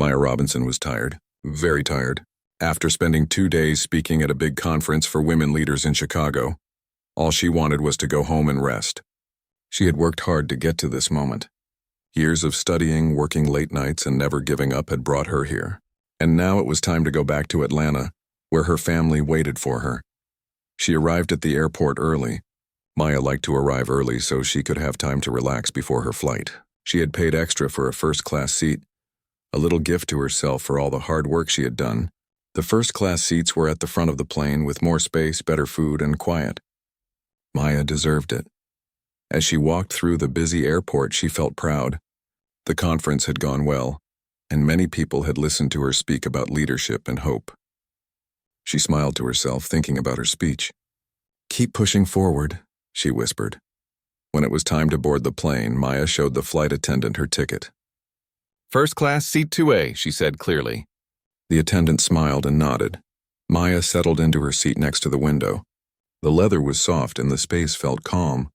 Maya Robinson was tired, very tired. After spending 2 days speaking at a big conference for women leaders in Chicago, all she wanted was to go home and rest. She had worked hard to get to this moment. Years of studying, working late nights, and never giving up had brought her here. And now it was time to go back to Atlanta, where her family waited for her. She arrived at the airport early. Maya liked to arrive early so she could have time to relax before her flight. She had paid extra for a first-class seat, a little gift to herself for all the hard work she had done. The first-class seats were at the front of the plane with more space, better food, and quiet. Maya deserved it. As she walked through the busy airport, she felt proud. The conference had gone well, and many people had listened to her speak about leadership and hope. She smiled to herself, thinking about her speech. "Keep pushing forward," she whispered. When it was time to board the plane, Maya showed the flight attendant her ticket. "First class, seat 2A, she said clearly. The attendant smiled and nodded. Maya settled into her seat next to the window. The leather was soft and the space felt calm.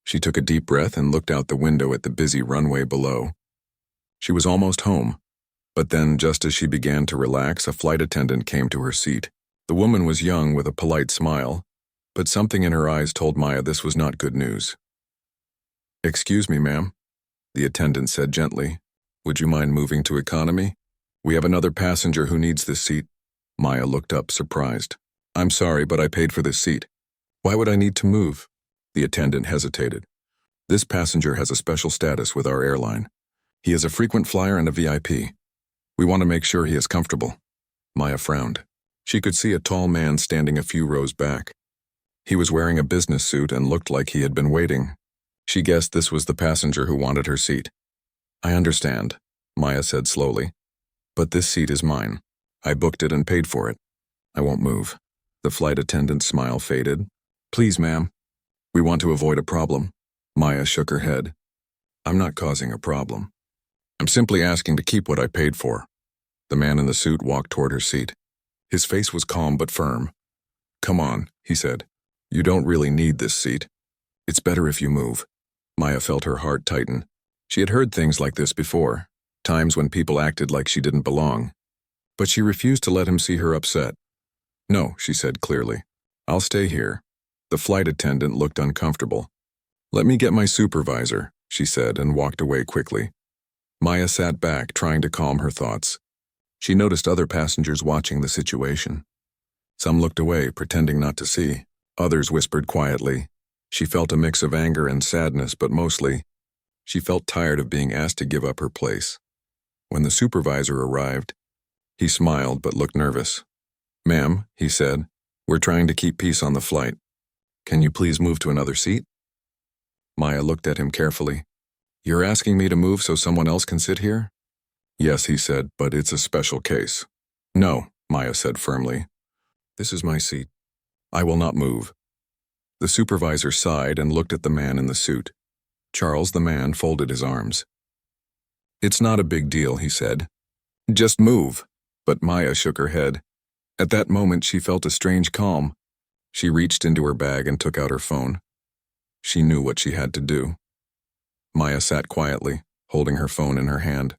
She took a deep breath and looked out the window at the busy runway below. She was almost home, but then, just as she began to relax, a flight attendant came to her seat. The woman was young with a polite smile, but something in her eyes told Maya this was not good news. "Excuse me, ma'am," the attendant said gently. "Would you mind moving to economy? We have another passenger who needs this seat." Maya looked up, surprised. "I'm sorry, but I paid for this seat. Why would I need to move?" The attendant hesitated. "This passenger has a special status with our airline. He is a frequent flyer and a VIP. We want to make sure he is comfortable." Maya frowned. She could see a tall man standing a few rows back. He was wearing a business suit and looked like he had been waiting. She guessed this was the passenger who wanted her seat. "I understand," Maya said slowly. "But this seat is mine. I booked it and paid for it. I won't move." The flight attendant's smile faded. "Please, ma'am. We want to avoid a problem." Maya shook her head. "I'm not causing a problem. I'm simply asking to keep what I paid for." The man in the suit walked toward her seat. His face was calm but firm. "Come on," he said. "You don't really need this seat. It's better if you move." Maya felt her heart tighten. She had heard things like this before, times when people acted like she didn't belong. But she refused to let him see her upset. "No," she said clearly. "I'll stay here." The flight attendant looked uncomfortable. "Let me get my supervisor," she said, and walked away quickly. Maya sat back, trying to calm her thoughts. She noticed other passengers watching the situation. Some looked away, pretending not to see. Others whispered quietly. She felt a mix of anger and sadness, but mostly, she felt tired of being asked to give up her place. When the supervisor arrived, he smiled but looked nervous. "Ma'am," he said, "we're trying to keep peace on the flight. Can you please move to another seat?" Maya looked at him carefully. "You're asking me to move so someone else can sit here?" "Yes," he said, "but it's a special case." "No," Maya said firmly. "This is my seat. I will not move." The supervisor sighed and looked at the man in the suit. Charles, the man, folded his arms. "It's not a big deal," he said. "Just move." But Maya shook her head. At that moment, she felt a strange calm. She reached into her bag and took out her phone. She knew what she had to do. Maya sat quietly, holding her phone in her hand.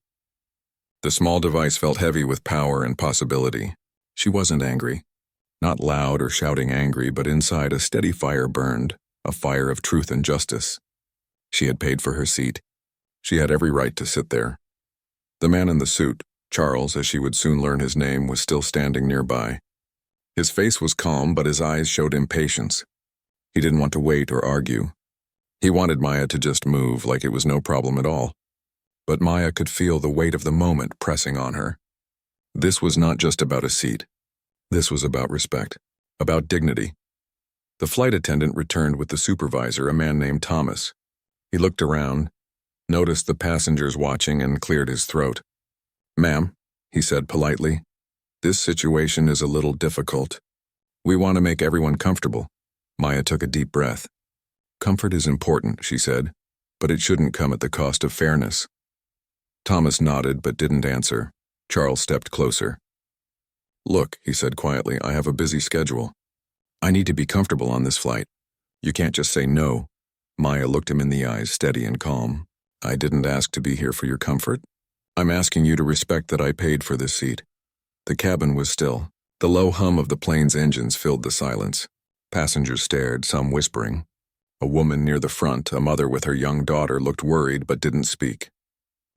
The small device felt heavy with power and possibility. She wasn't angry. Not loud or shouting angry, but inside a steady fire burned, a fire of truth and justice. She had paid for her seat. She had every right to sit there. The man in the suit, Charles, as she would soon learn his name, was still standing nearby. His face was calm, but his eyes showed impatience. He didn't want to wait or argue. He wanted Maya to just move like it was no problem at all. But Maya could feel the weight of the moment pressing on her. This was not just about a seat. This was about respect, about dignity. The flight attendant returned with the supervisor, a man named Thomas. He looked around, noticed the passengers watching, and cleared his throat. "Ma'am," he said politely, "this situation is a little difficult. We want to make everyone comfortable." Maya took a deep breath. "Comfort is important," she said, "but it shouldn't come at the cost of fairness." Thomas nodded but didn't answer. Charles stepped closer. "Look," he said quietly, "I have a busy schedule. I need to be comfortable on this flight. You can't just say no." Maya looked him in the eyes, steady and calm. "I didn't ask to be here for your comfort. I'm asking you to respect that I paid for this seat." The cabin was still. The low hum of the plane's engines filled the silence. Passengers stared, some whispering. A woman near the front, a mother with her young daughter, looked worried but didn't speak.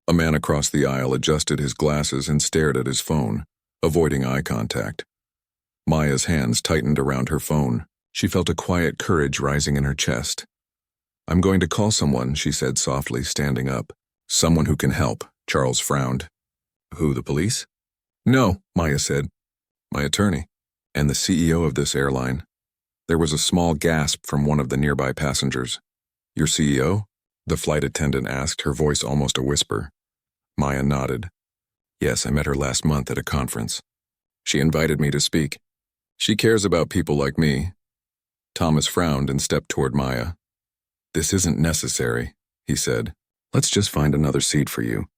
A man across the aisle adjusted his glasses and stared at his phone, avoiding eye contact. Maya's hands tightened around her phone. She felt a quiet courage rising in her chest. "I'm going to call someone," she said softly, standing up. "Someone who can help," Charles frowned. "Who, the police?" "No," Maya said. "My attorney, and the CEO of this airline." There was a small gasp from one of the nearby passengers. "Your CEO?" the flight attendant asked, her voice almost a whisper. Maya nodded. "Yes, I met her last month at a conference. She invited me to speak. She cares about people like me." Thomas frowned and stepped toward Maya. "This isn't necessary," he said. "Let's just find another seat for you."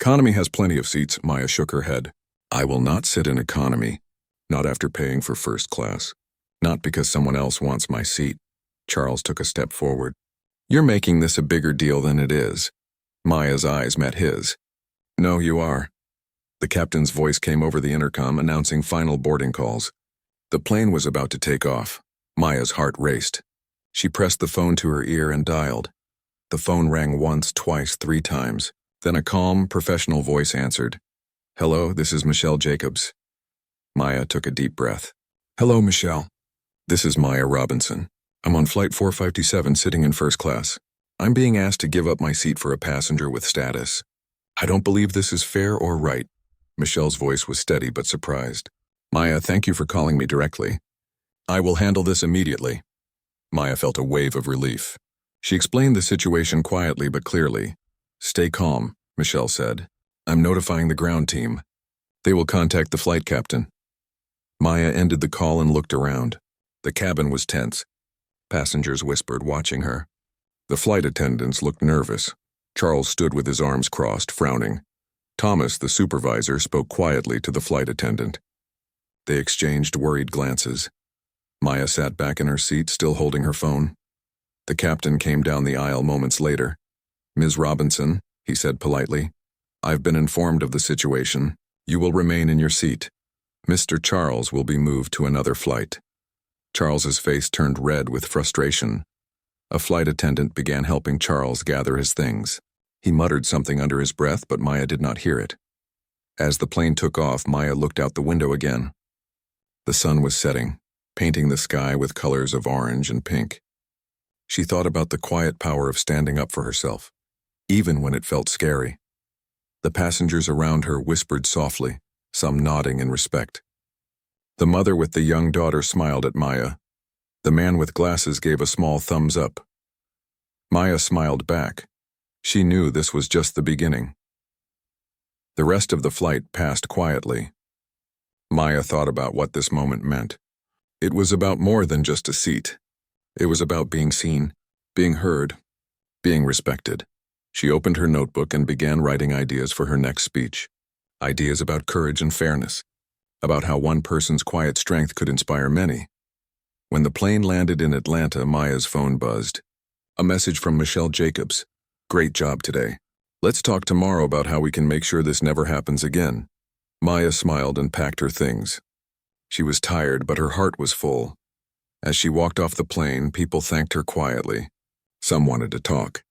"Economy has plenty of seats," Maya shook her head. "I will not sit in economy, not after paying for first class. Not because someone else wants my seat." Charles took a step forward. "You're making this a bigger deal than it is." Maya's eyes met his. "No, you are." The captain's voice came over the intercom, announcing final boarding calls. The plane was about to take off. Maya's heart raced. She pressed the phone to her ear and dialed. The phone rang once, twice, 3 times. Then a calm, professional voice answered. "Hello, this is Michelle Jacobs." Maya took a deep breath. "Hello, Michelle. This is Maya Robinson. I'm on flight 457 sitting in first class. I'm being asked to give up my seat for a passenger with status. I don't believe this is fair or right." Michelle's voice was steady but surprised. "Maya, thank you for calling me directly. I will handle this immediately." Maya felt a wave of relief. She explained the situation quietly but clearly. "Stay calm," Michelle said. "I'm notifying the ground team. They will contact the flight captain." Maya ended the call and looked around. The cabin was tense. Passengers whispered, watching her. The flight attendants looked nervous. Charles stood with his arms crossed, frowning. Thomas, the supervisor, spoke quietly to the flight attendant. They exchanged worried glances. Maya sat back in her seat, still holding her phone. The captain came down the aisle moments later. "Ms. Robinson," he said politely, "I've been informed of the situation. You will remain in your seat. Mr. Charles will be moved to another flight." Charles's face turned red with frustration. A flight attendant began helping Charles gather his things. He muttered something under his breath, but Maya did not hear it. As the plane took off, Maya looked out the window again. The sun was setting, painting the sky with colors of orange and pink. She thought about the quiet power of standing up for herself, even when it felt scary. The passengers around her whispered softly, some nodding in respect. The mother with the young daughter smiled at Maya. The man with glasses gave a small thumbs up. Maya smiled back. She knew this was just the beginning. The rest of the flight passed quietly. Maya thought about what this moment meant. It was about more than just a seat. It was about being seen, being heard, being respected. She opened her notebook and began writing ideas for her next speech. Ideas about courage and fairness, about how one person's quiet strength could inspire many. When the plane landed in Atlanta, Maya's phone buzzed. A message from Michelle Jacobs. "Great job today. Let's talk tomorrow about how we can make sure this never happens again." Maya smiled and packed her things. She was tired, but her heart was full. As she walked off the plane, people thanked her quietly. Some wanted to talk.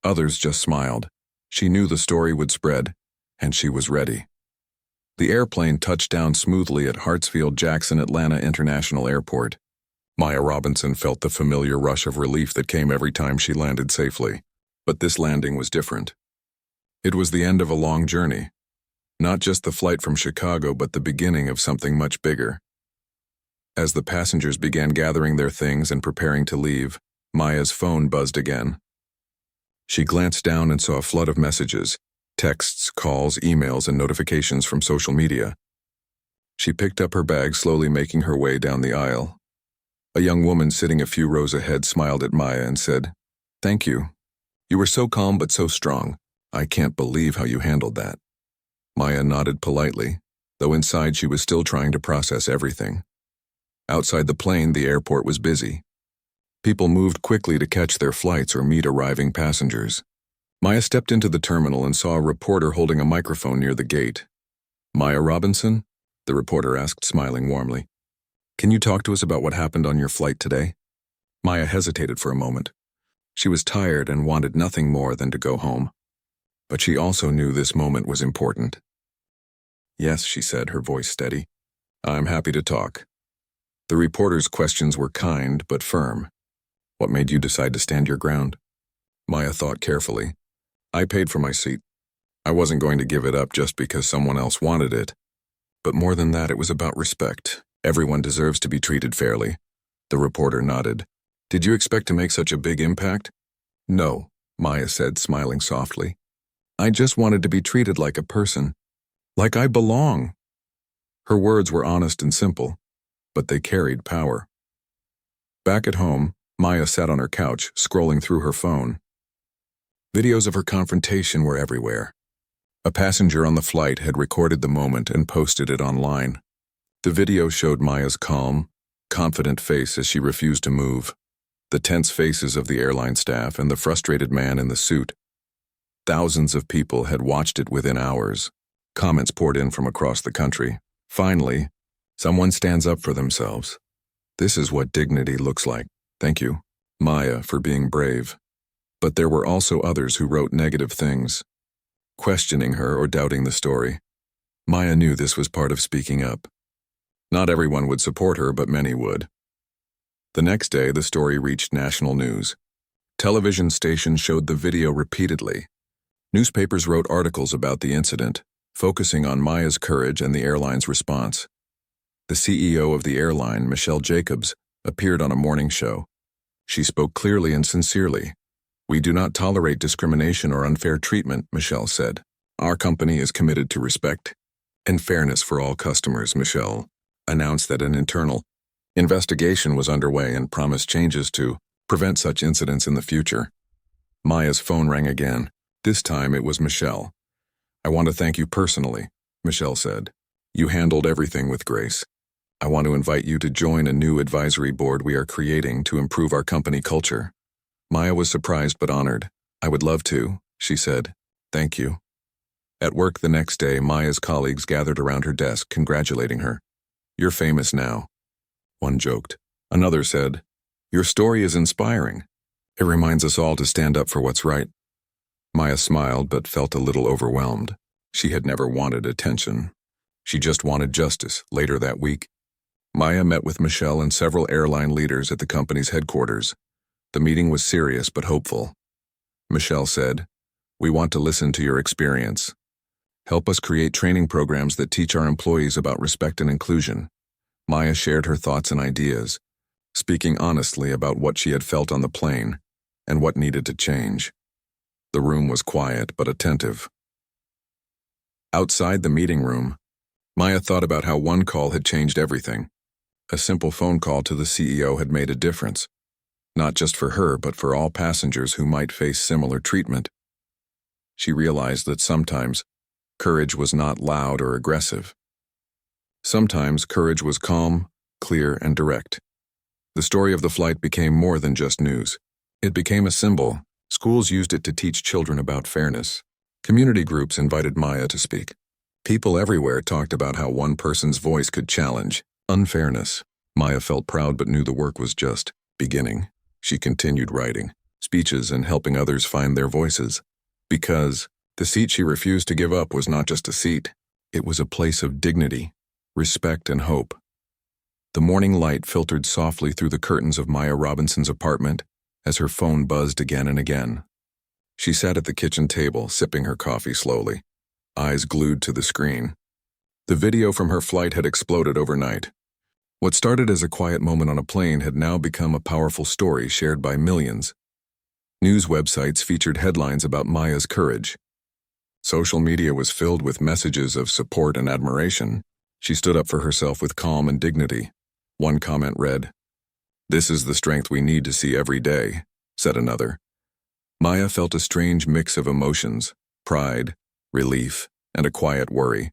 Others just smiled. She knew the story would spread, and she was ready. The airplane touched down smoothly at Hartsfield-Jackson Atlanta International Airport. Maya Robinson felt the familiar rush of relief that came every time she landed safely. But this landing was different. It was the end of a long journey. Not just the flight from Chicago, but the beginning of something much bigger. As the passengers began gathering their things and preparing to leave, Maya's phone buzzed again. She glanced down and saw a flood of messages, texts, calls, emails, and notifications from social media. She picked up her bag, slowly making her way down the aisle. A young woman sitting a few rows ahead smiled at Maya and said, "Thank you. You were so calm but so strong. I can't believe how you handled that." Maya nodded politely, though inside she was still trying to process everything. Outside the plane, the airport was busy. People moved quickly to catch their flights or meet arriving passengers. Maya stepped into the terminal and saw a reporter holding a microphone near the gate. "Maya Robinson?" the reporter asked, smiling warmly. "Can you talk to us about what happened on your flight today?" Maya hesitated for a moment. She was tired and wanted nothing more than to go home. But she also knew this moment was important. "Yes," she said, her voice steady. "I'm happy to talk." The reporter's questions were kind but firm. "What made you decide to stand your ground?" Maya thought carefully. "I paid for my seat. I wasn't going to give it up just because someone else wanted it. But more than that, it was about respect. Everyone deserves to be treated fairly." The reporter nodded. "Did you expect to make such a big impact?" "No," Maya said, smiling softly. "I just wanted to be treated like a person. Like I belong." Her words were honest and simple, but they carried power. Back at home, Maya sat on her couch, scrolling through her phone. Videos of her confrontation were everywhere. A passenger on the flight had recorded the moment and posted it online. The video showed Maya's calm, confident face as she refused to move, the tense faces of the airline staff and the frustrated man in the suit. Thousands of people had watched it within hours. Comments poured in from across the country. Finally, someone stands up for themselves. "This is what dignity looks like. Thank you, Maya, for being brave." But there were also others who wrote negative things, questioning her or doubting the story. Maya knew this was part of speaking up. Not everyone would support her, but many would. The next day, the story reached national news. Television stations showed the video repeatedly. Newspapers wrote articles about the incident, focusing on Maya's courage and the airline's response. The CEO of the airline, Michelle Jacobs, appeared on a morning show. She spoke clearly and sincerely. "We do not tolerate discrimination or unfair treatment," Michelle said. "Our company is committed to respect and fairness for all customers." Michelle announced that an internal investigation was underway and promised changes to prevent such incidents in the future. Maya's phone rang again. This time it was Michelle. "I want to thank you personally," Michelle said. "You handled everything with grace. I want to invite you to join a new advisory board we are creating to improve our company culture." Maya was surprised but honored. "I would love to," she said. "Thank you." At work the next day, Maya's colleagues gathered around her desk, congratulating her. "You're famous now," one joked. Another said, "Your story is inspiring. It reminds us all to stand up for what's right." Maya smiled but felt a little overwhelmed. She had never wanted attention. She just wanted justice. Later that week, Maya met with Michelle and several airline leaders at the company's headquarters. The meeting was serious but hopeful. Michelle said, "We want to listen to your experience. Help us create training programs that teach our employees about respect and inclusion." Maya shared her thoughts and ideas, speaking honestly about what she had felt on the plane and what needed to change. The room was quiet but attentive. Outside the meeting room, Maya thought about how one call had changed everything. A simple phone call to the CEO had made a difference. Not just for her, but for all passengers who might face similar treatment. She realized that sometimes courage was not loud or aggressive. Sometimes courage was calm, clear, and direct. The story of the flight became more than just news. It became a symbol. Schools used it to teach children about fairness. Community groups invited Maya to speak. People everywhere talked about how one person's voice could challenge unfairness. Maya felt proud but knew the work was just beginning. She continued writing speeches and helping others find their voices. Because the seat she refused to give up was not just a seat. It was a place of dignity, respect, and hope. The morning light filtered softly through the curtains of Maya Robinson's apartment as her phone buzzed again and again. She sat at the kitchen table, sipping her coffee slowly, eyes glued to the screen. The video from her flight had exploded overnight. What started as a quiet moment on a plane had now become a powerful story shared by millions. News websites featured headlines about Maya's courage. Social media was filled with messages of support and admiration. She stood up for herself with calm and dignity. One comment read, "This is the strength we need to see every day," said another. Maya felt a strange mix of emotions, pride, relief, and a quiet worry.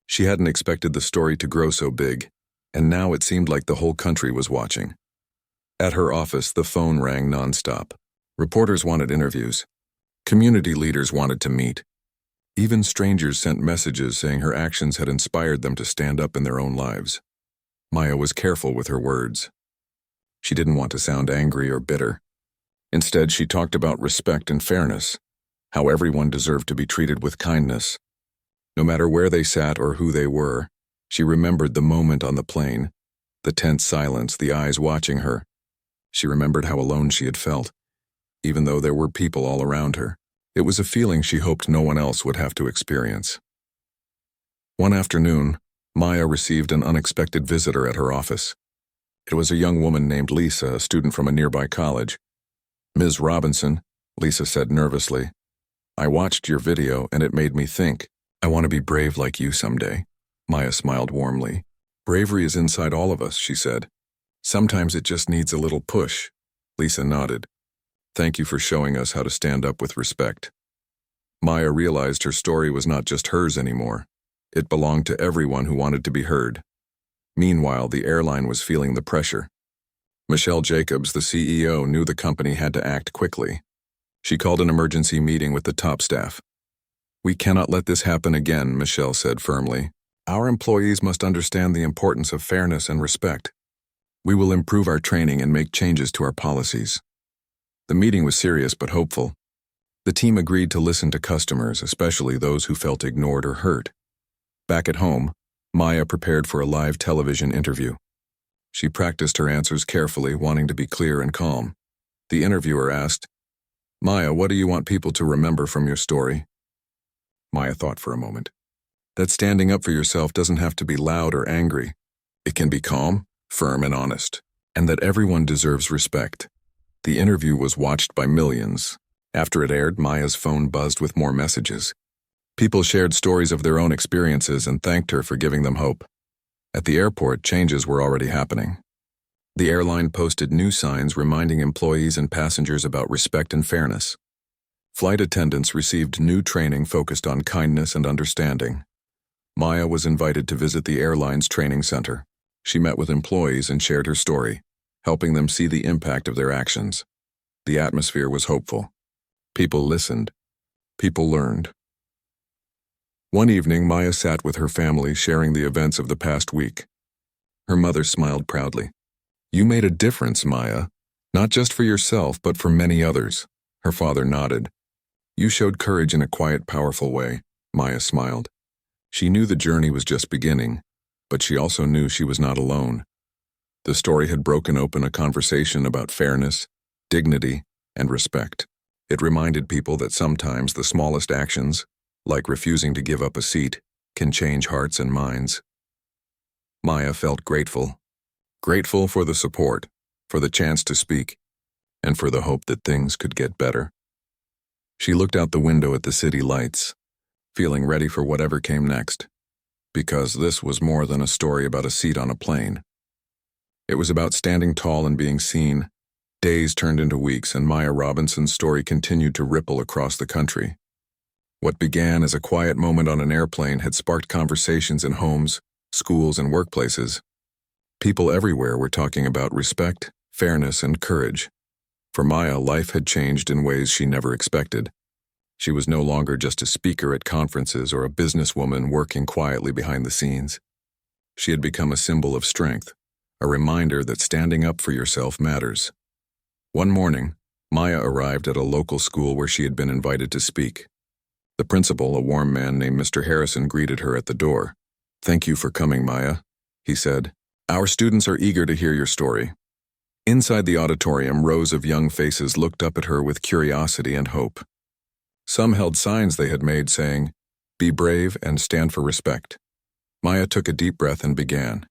She hadn't expected the story to grow so big, and now it seemed like the whole country was watching. At her office, the phone rang nonstop. Reporters wanted interviews. Community leaders wanted to meet. Even strangers sent messages saying her actions had inspired them to stand up in their own lives. Maya was careful with her words. She didn't want to sound angry or bitter. Instead, she talked about respect and fairness, how everyone deserved to be treated with kindness. No matter where they sat or who they were, she remembered the moment on the plane, the tense silence, the eyes watching her. She remembered how alone she had felt, even though there were people all around her. It was a feeling she hoped no one else would have to experience. One afternoon, Maya received an unexpected visitor at her office. It was a young woman named Lisa, a student from a nearby college. "Ms. Robinson," Lisa said nervously, "I watched your video and it made me think. I want to be brave like you someday." Maya smiled warmly. "Bravery is inside all of us," she said. "Sometimes it just needs a little push." Lisa nodded. "Thank you for showing us how to stand up with respect." Maya realized her story was not just hers anymore. It belonged to everyone who wanted to be heard. Meanwhile, the airline was feeling the pressure. Michelle Jacobs, the CEO, knew the company had to act quickly. She called an emergency meeting with the top staff. "We cannot let this happen again," Michelle said firmly. "Our employees must understand the importance of fairness and respect. We will improve our training and make changes to our policies." The meeting was serious but hopeful. The team agreed to listen to customers, especially those who felt ignored or hurt. Back at home, Maya prepared for a live television interview. She practiced her answers carefully, wanting to be clear and calm. The interviewer asked, "Maya, what do you want people to remember from your story?" Maya thought for a moment. "That standing up for yourself doesn't have to be loud or angry. It can be calm, firm, and honest, and that everyone deserves respect." The interview was watched by millions. After it aired, Maya's phone buzzed with more messages. People shared stories of their own experiences and thanked her for giving them hope. At the airport, changes were already happening. The airline posted new signs reminding employees and passengers about respect and fairness. Flight attendants received new training focused on kindness and understanding. Maya was invited to visit the airline's training center. She met with employees and shared her story, helping them see the impact of their actions. The atmosphere was hopeful. People listened. People learned. One evening, Maya sat with her family, sharing the events of the past week. Her mother smiled proudly. "You made a difference, Maya, not just for yourself, but for many others." Her father nodded. "You showed courage in a quiet, powerful way." Maya smiled. She knew the journey was just beginning, but she also knew she was not alone. The story had broken open a conversation about fairness, dignity, and respect. It reminded people that sometimes the smallest actions, like refusing to give up a seat, can change hearts and minds. Maya felt grateful. Grateful for the support, for the chance to speak, and for the hope that things could get better. She looked out the window at the city lights, feeling ready for whatever came next, because this was more than a story about a seat on a plane. It was about standing tall and being seen. Days turned into weeks, and Maya Robinson's story continued to ripple across the country. What began as a quiet moment on an airplane had sparked conversations in homes, schools, and workplaces. People everywhere were talking about respect, fairness, and courage. For Maya, life had changed in ways she never expected. She was no longer just a speaker at conferences or a businesswoman working quietly behind the scenes. She had become a symbol of strength, a reminder that standing up for yourself matters. One morning, Maya arrived at a local school where she had been invited to speak. The principal, a warm man named Mr. Harrison, greeted her at the door. "Thank you for coming, Maya," he said. "Our students are eager to hear your story." Inside the auditorium, rows of young faces looked up at her with curiosity and hope. Some held signs they had made saying, "Be brave and stand for respect." Maya took a deep breath and began.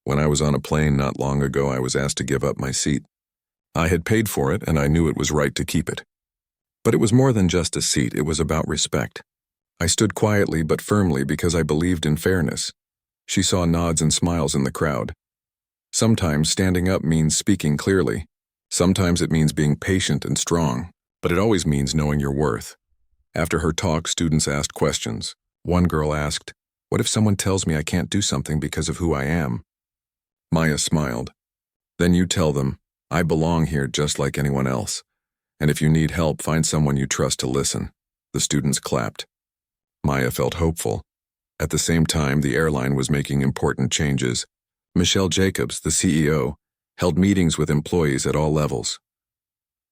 "When I was on a plane not long ago, I was asked to give up my seat. I had paid for it, and I knew it was right to keep it. But it was more than just a seat, it was about respect. I stood quietly but firmly because I believed in fairness." She saw nods and smiles in the crowd. Sometimes standing up means speaking clearly. Sometimes it means being patient and strong, but it always means knowing your worth. After her talk, students asked questions. One girl asked, "What if someone tells me I can't do something because of who I am?" Maya smiled. "Then you tell them, I belong here just like anyone else. And if you need help, find someone you trust to listen. The students clapped. Maya felt hopeful. At the same time, the airline was making important changes. Michelle Jacobs, the CEO, held meetings with employees at all levels.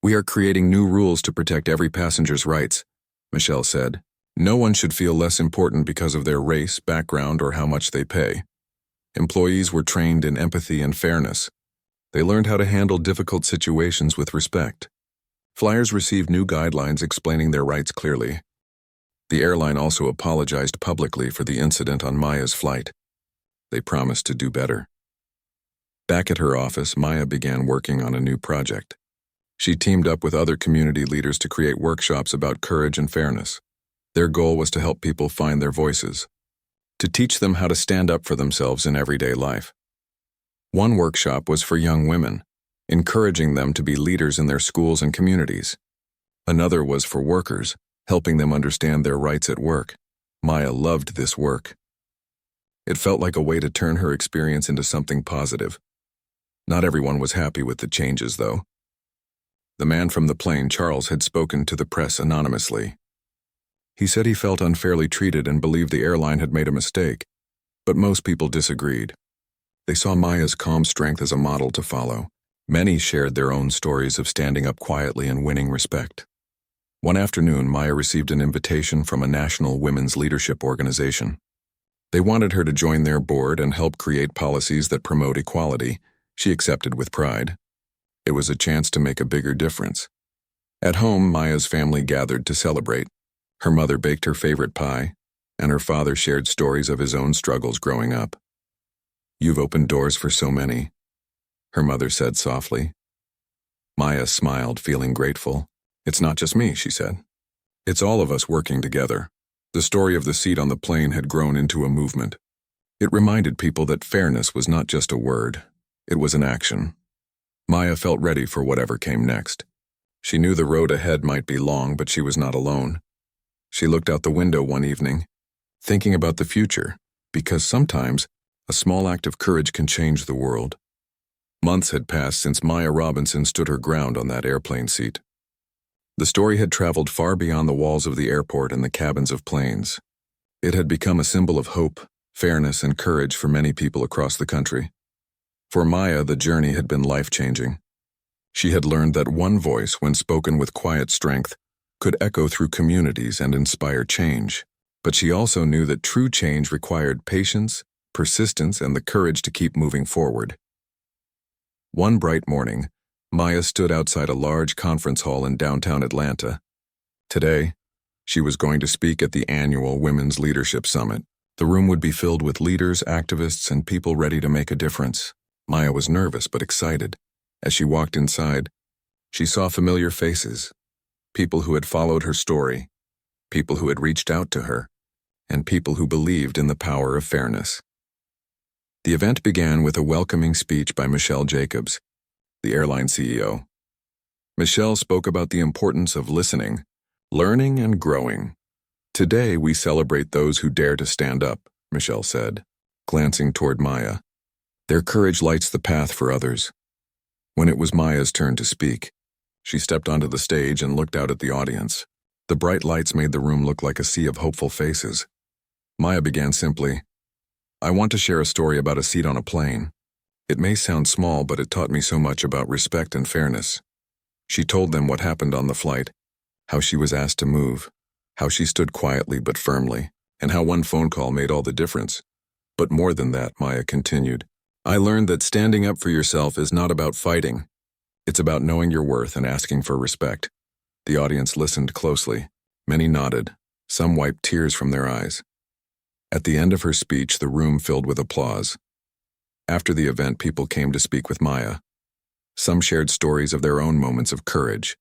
"We are creating new rules to protect every passenger's rights," Michelle said. "No one should feel less important because of their race, background, or how much they pay." Employees were trained in empathy and fairness. They learned how to handle difficult situations with respect. Flyers received new guidelines explaining their rights clearly. The airline also apologized publicly for the incident on Maya's flight. They promised to do better. Back at her office, Maya began working on a new project. She teamed up with other community leaders to create workshops about courage and fairness. Their goal was to help people find their voices, to teach them how to stand up for themselves in everyday life. One workshop was for young women, encouraging them to be leaders in their schools and communities. Another was for workers, helping them understand their rights at work. Maya loved this work. It felt like a way to turn her experience into something positive. Not everyone was happy with the changes, though. The man from the plane, Charles, had spoken to the press anonymously. He said he felt unfairly treated and believed the airline had made a mistake, but most people disagreed. They saw Maya's calm strength as a model to follow. Many shared their own stories of standing up quietly and winning respect. One afternoon, Maya received an invitation from a national women's leadership organization. They wanted her to join their board and help create policies that promote equality. She accepted with pride. It was a chance to make a bigger difference. At home, Maya's family gathered to celebrate. Her mother baked her favorite pie, and her father shared stories of his own struggles growing up. "You've opened doors for so many," her mother said softly. Maya smiled, feeling grateful. "It's not just me," she said. "It's all of us working together." The story of the seat on the plane had grown into a movement. It reminded people that fairness was not just a word, it was an action. Maya felt ready for whatever came next. She knew the road ahead might be long, but she was not alone. She looked out the window one evening, thinking about the future, because sometimes a small act of courage can change the world. Months had passed since Maya Robinson stood her ground on that airplane seat. The story had traveled far beyond the walls of the airport and the cabins of planes. It had become a symbol of hope, fairness, and courage for many people across the country. For Maya, the journey had been life-changing. She had learned that one voice, when spoken with quiet strength, could echo through communities and inspire change. But she also knew that true change required patience, persistence, and the courage to keep moving forward. One bright morning, Maya stood outside a large conference hall in downtown Atlanta. Today, she was going to speak at the annual Women's Leadership Summit. The room would be filled with leaders, activists, and people ready to make a difference. Maya was nervous but excited. As she walked inside, she saw familiar faces, people who had followed her story, people who had reached out to her, and people who believed in the power of fairness. The event began with a welcoming speech by Michelle Jacobs, the airline CEO. Michelle spoke about the importance of listening, learning, and growing. "Today we celebrate those who dare to stand up," Michelle said, glancing toward Maya. "Their courage lights the path for others." When it was Maya's turn to speak, she stepped onto the stage and looked out at the audience. The bright lights made the room look like a sea of hopeful faces. Maya began simply, "I want to share a story about a seat on a plane. It may sound small, but it taught me so much about respect and fairness." She told them what happened on the flight, how she was asked to move, how she stood quietly but firmly, and how one phone call made all the difference. "But more than that," Maya continued, "I learned that standing up for yourself is not about fighting. It's about knowing your worth and asking for respect." The audience listened closely. Many nodded. Some wiped tears from their eyes. At the end of her speech, the room filled with applause. After the event, people came to speak with Maya. Some shared stories of their own moments of courage.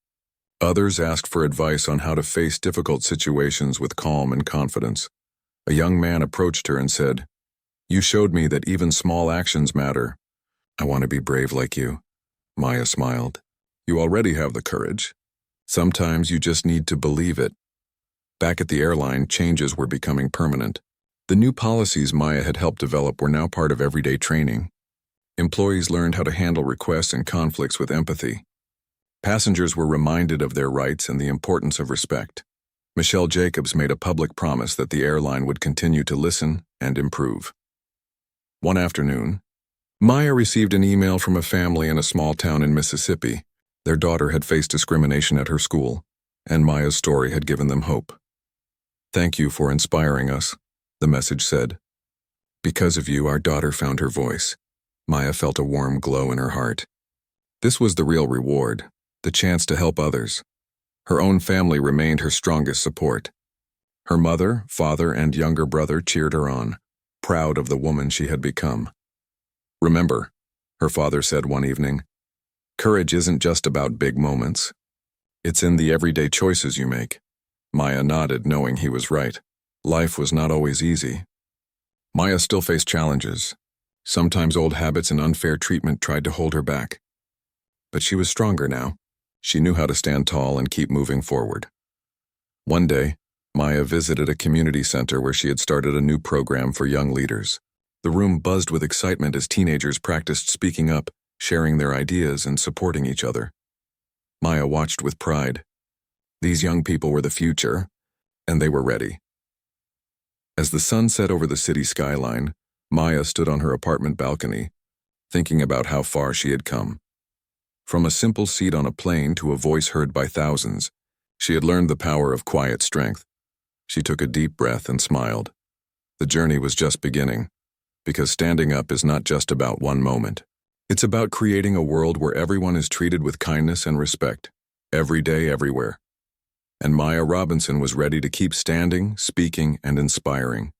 Others asked for advice on how to face difficult situations with calm and confidence. A young man approached her and said, "You showed me that even small actions matter. I want to be brave like you." Maya smiled. "You already have the courage. Sometimes you just need to believe it." Back at the airline, changes were becoming permanent. The new policies Maya had helped develop were now part of everyday training. Employees learned how to handle requests and conflicts with empathy. Passengers were reminded of their rights and the importance of respect. Michelle Jacobs made a public promise that the airline would continue to listen and improve. One afternoon, Maya received an email from a family in a small town in Mississippi. Their daughter had faced discrimination at her school, and Maya's story had given them hope. "Thank you for inspiring us," the message said. "Because of you, our daughter found her voice." Maya felt a warm glow in her heart. This was the real reward, the chance to help others. Her own family remained her strongest support. Her mother, father, and younger brother cheered her on, proud of the woman she had become. "Remember," her father said one evening, "courage isn't just about big moments. It's in the everyday choices you make." Maya nodded, knowing he was right. Life was not always easy. Maya still faced challenges. Sometimes old habits and unfair treatment tried to hold her back. But she was stronger now. She knew how to stand tall and keep moving forward. One day, Maya visited a community center where she had started a new program for young leaders. The room buzzed with excitement as teenagers practiced speaking up, sharing their ideas, and supporting each other. Maya watched with pride. These young people were the future, and they were ready. As the sun set over the city skyline, Maya stood on her apartment balcony, thinking about how far she had come. From a simple seat on a plane to a voice heard by thousands, she had learned the power of quiet strength. She took a deep breath and smiled. The journey was just beginning, because standing up is not just about one moment. It's about creating a world where everyone is treated with kindness and respect, every day, everywhere. And Maya Robinson was ready to keep standing, speaking, and inspiring.